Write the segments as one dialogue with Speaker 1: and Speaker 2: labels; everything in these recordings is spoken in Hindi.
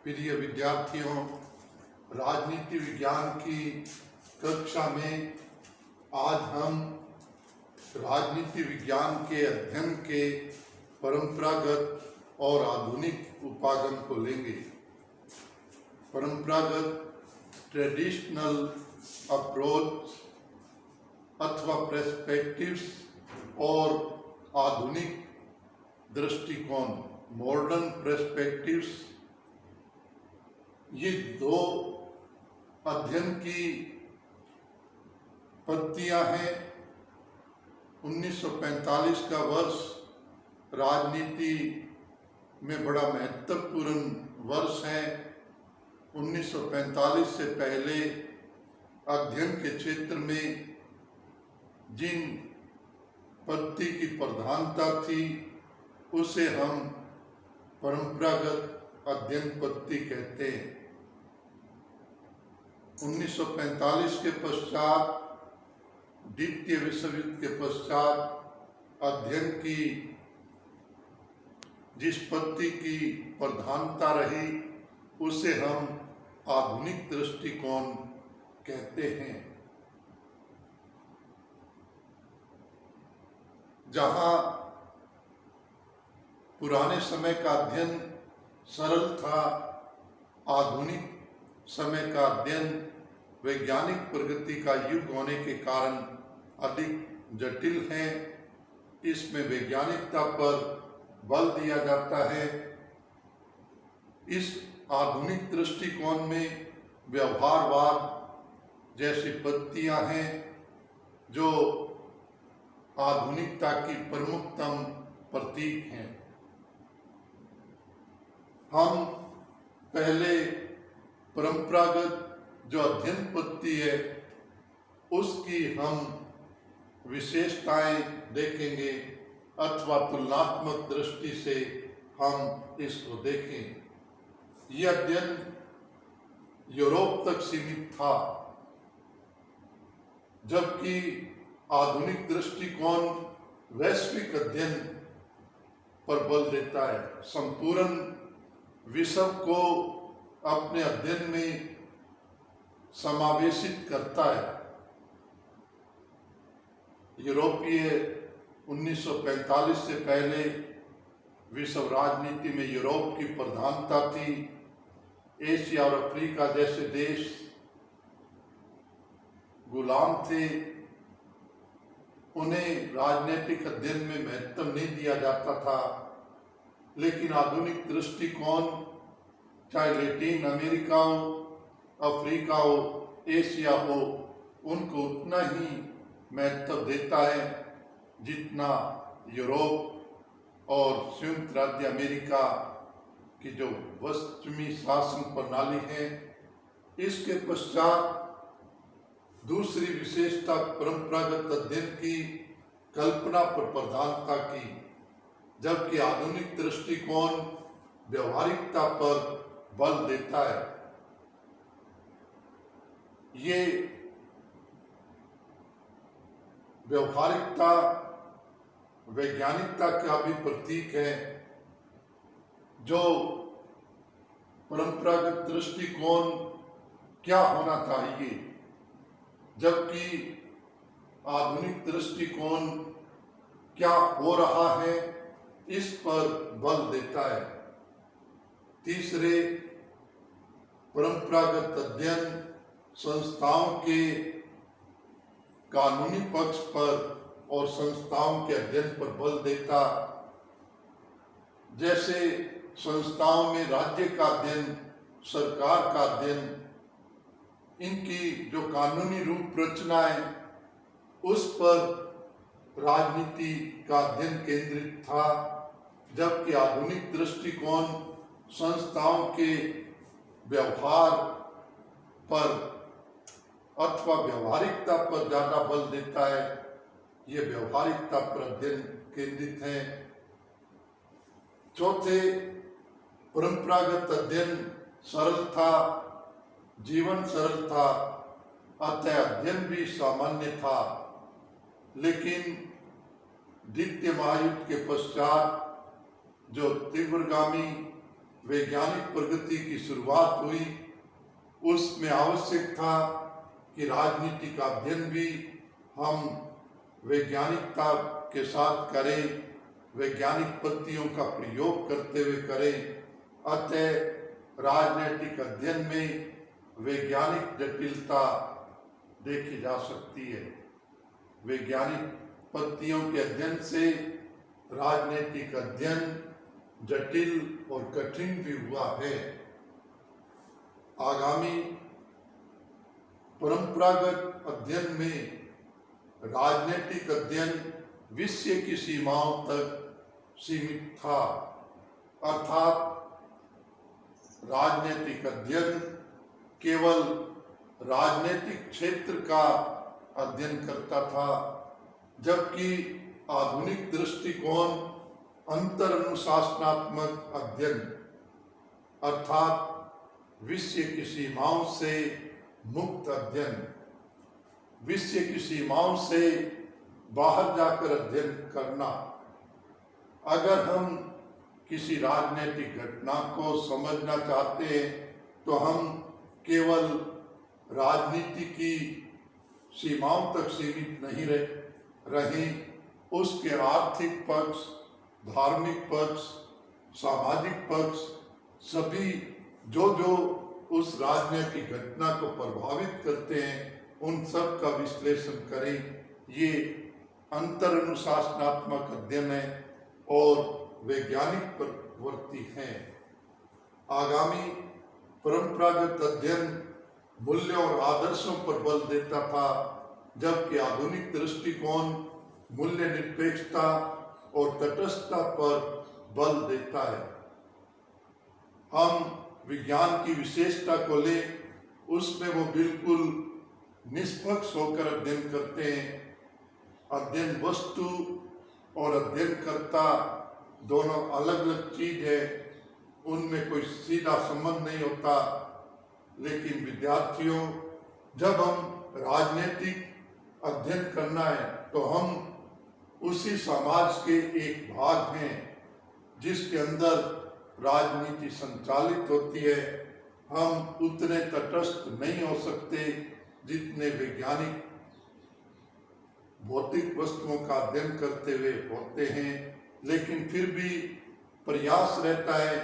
Speaker 1: प्रिय विद्यार्थियों, राजनीति विज्ञान की कक्षा में आज हम राजनीति विज्ञान के अध्ययन के परंपरागत और आधुनिक उपागम को लेंगे। परंपरागत ट्रेडिशनल अप्रोच अथवा पर्सपेक्टिव्स और आधुनिक दृष्टिकोण मॉडर्न पर्सपेक्टिव्स, ये दो अध्ययन की पत्तियां हैं। 1945 का वर्ष राजनीति में बड़ा महत्वपूर्ण वर्ष है। 1945 से पहले अध्ययन के क्षेत्र में जिन पत्ति की प्रधानता थी उसे हम परंपरागत अध्ययन पत्ति कहते हैं। 1945 के पश्चात, द्वितीय विश्व युद्ध के पश्चात अध्ययन की जिस पत्ति की प्रधानता रही उसे हम आधुनिक दृष्टिकोण कहते हैं। जहाँ पुराने समय का अध्ययन सरल था, आधुनिक समय का अध्ययन वैज्ञानिक प्रगति का युग होने के कारण अधिक जटिल है। इसमें वैज्ञानिकता पर बल दिया जाता है। इस आधुनिक दृष्टिकोण में व्यवहारवाद जैसी पत्तियां हैं जो आधुनिकता की प्रमुखतम प्रतीक हैं। हम पहले परंपरागत जो अध्ययन पत्ति है उसकी हम विशेषताएं देखेंगे अथवा तुलनात्मक दृष्टि से हम इसको देखें। यह अध्ययन यूरोप तक सीमित था, जबकि आधुनिक दृष्टिकोण वैश्विक अध्ययन पर बल देता है, संपूर्ण विश्व को अपने अध्ययन में समावेशित करता है। यूरोपीय 1945 से पहले विश्व राजनीति में यूरोप की प्रधानता थी। एशिया और अफ्रीका जैसे देश गुलाम थे, उन्हें राजनीतिक अध्ययन में महत्व नहीं दिया जाता था। लेकिन आधुनिक दृष्टिकोण चाहे लैटिन अमेरिका हो, अफ्रीका हो, एशिया हो, उनको उतना ही महत्व देता है जितना यूरोप और संयुक्त राज्य अमेरिका की जो पश्चिमी शासन प्रणाली है। इसके पश्चात दूसरी विशेषता परंपरागत अध्ययन की कल्पना पर प्रधानता की, जबकि आधुनिक दृष्टिकोण व्यवहारिकता पर बल देता है। ये व्यवहारिकता वैज्ञानिकता का भी प्रतीक है। जो परंपरागत दृष्टिकोण क्या होना चाहिए, जबकि आधुनिक दृष्टिकोण क्या हो रहा है, इस पर बल देता है। तीसरे, परंपरागत अध्ययन संस्थाओं के कानूनी पक्ष पर और संस्थाओं के अध्ययन पर बल देता। जैसे संस्थाओं में राज्य का अध्ययन, सरकार का अध्ययन, इनकी जो कानूनी रूप रचना है उस पर राजनीति का अध्ययन केंद्रित था, जबकि आधुनिक दृष्टिकोण संस्थाओं के व्यवहार पर अथवा व्यवहारिकता पर ज्यादा बल देता है। ये व्यवहारिकता पर अध्ययन केंद्रित है। चौथे, परंपरागत अध्ययन सरल था, जीवन सरल था, अतः अध्ययन भी सामान्य था। लेकिन द्वितीय महायुद्ध के पश्चात जो तीव्रगामी वैज्ञानिक प्रगति की शुरुआत हुई, उसमें आवश्यक था कि राजनीति का अध्ययन भी हम वैज्ञानिकता के साथ करें, वैज्ञानिक पद्धतियों का प्रयोग करते हुए करें। अतः राजनीतिक अध्ययन में वैज्ञानिक जटिलता देखी जा सकती है। वैज्ञानिक पद्धतियों के अध्ययन से राजनीतिक अध्ययन जटिल और कठिन भी हुआ है। आगामी परंपरागत अध्ययन में राजनीतिक अध्ययन विषय की सीमाओं तक सीमित था, अर्थात राजनीतिक अध्ययन केवल राजनीतिक क्षेत्र का अध्ययन करता था, जबकि आधुनिक दृष्टिकोण अंतर अनुशासनात्मक अध्ययन अर्थात विषय की सीमाओं से मुक्त अध्ययन, विषय की सीमाओं से बाहर जाकर अध्ययन करना। अगर हम किसी राजनीतिक घटना को समझना चाहते हैं तो हम केवल राजनीति की सीमाओं तक सीमित नहीं रहें, उसके आर्थिक पक्ष, धार्मिक पक्ष, सामाजिक पक्ष, सभी जो उस राजनीतिक घटना को प्रभावित करते हैं उन सब का विश्लेषण करें। ये अंतर अनुशासनात्मक अध्ययन है और वैज्ञानिक प्रवृत्ति है। आगामी परंपरागत अध्ययन मूल्य और आदर्शों पर बल देता था, जबकि आधुनिक दृष्टिकोण मूल्य निरपेक्षता और तटस्थता पर बल देता है। हम विज्ञान की विशेषता को ले, उसमें वो बिल्कुल निष्पक्ष होकर अध्ययन करते हैं। अध्ययन वस्तु और अध्ययनकर्ता दोनों अलग अलग चीज है, उनमें कोई सीधा संबंध नहीं होता। लेकिन विद्यार्थियों, जब हम राजनीतिक अध्ययन करना है तो हम उसी समाज के एक भाग हैं जिसके अंदर राजनीति संचालित होती है। हम उतने तटस्थ नहीं हो सकते जितने वैज्ञानिक भौतिक वस्तुओं का अध्ययन करते हुए होते हैं, लेकिन फिर भी प्रयास रहता है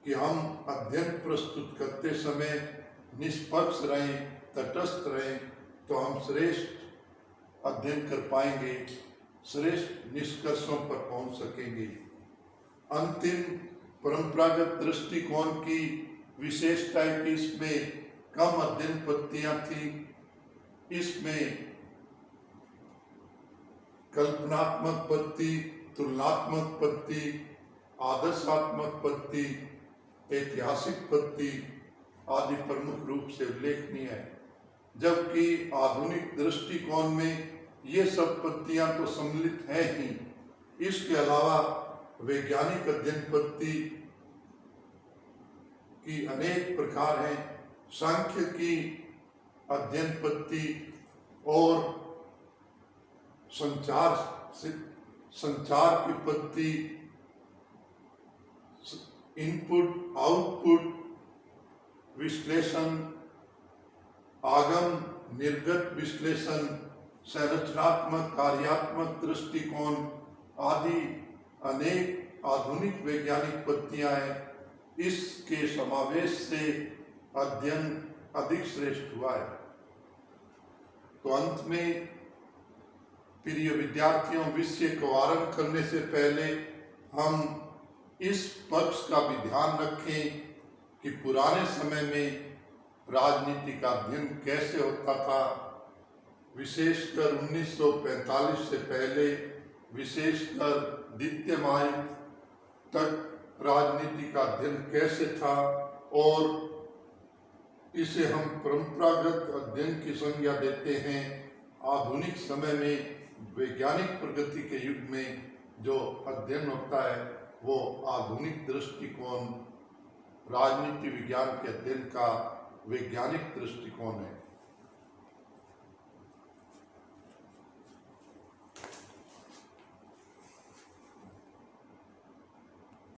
Speaker 1: कि हम अध्ययन प्रस्तुत करते समय निष्पक्ष रहें, तटस्थ रहें, तो हम श्रेष्ठ अध्ययन कर पाएंगे, श्रेष्ठ निष्कर्षों पर पहुंच सकेंगे। अंतिम परंपरागत दृष्टिकोण की विशेषता है कि इसमें कम अध्ययन पद्धतियां थी। इसमें कल्पनात्मक पद्धति, तुलनात्मक पद्धति, आदर्शात्मक पद्धति, ऐतिहासिक पद्धति आदि प्रमुख रूप से उल्लेखनीय है, जबकि आधुनिक दृष्टिकोण में ये सब पद्धतियां तो सम्मिलित हैं ही। इसके अलावा वैज्ञानिक अध्ययन पद्धति की अनेक प्रकार हैं। सांख्य की अध्ययन पद्धति और संचार की पद्धति, इनपुट आउटपुट विश्लेषण, आगम निर्गत विश्लेषण, संरचनात्मक कार्यात्मक दृष्टिकोण आदि अनेक आधुनिक वैज्ञानिक पद्धतियां हैं। इसके समावेश से अध्ययन अधिक श्रेष्ठ हुआ है। तो अंत में प्रिय विद्यार्थियों, विषय को आरंभ करने से पहले हम इस पक्ष का भी ध्यान रखें कि पुराने समय में राजनीति का अध्ययन कैसे होता था। विशेषकर 1945 से पहले, विशेषकर द्वितीय महायुद्ध तक राजनीति का अध्ययन कैसे था, और इसे हम परंपरागत अध्ययन की संज्ञा देते हैं। आधुनिक समय में वैज्ञानिक प्रगति के युग में जो अध्ययन होता है वो आधुनिक दृष्टिकोण, राजनीति विज्ञान के अध्ययन का वैज्ञानिक दृष्टिकोण है।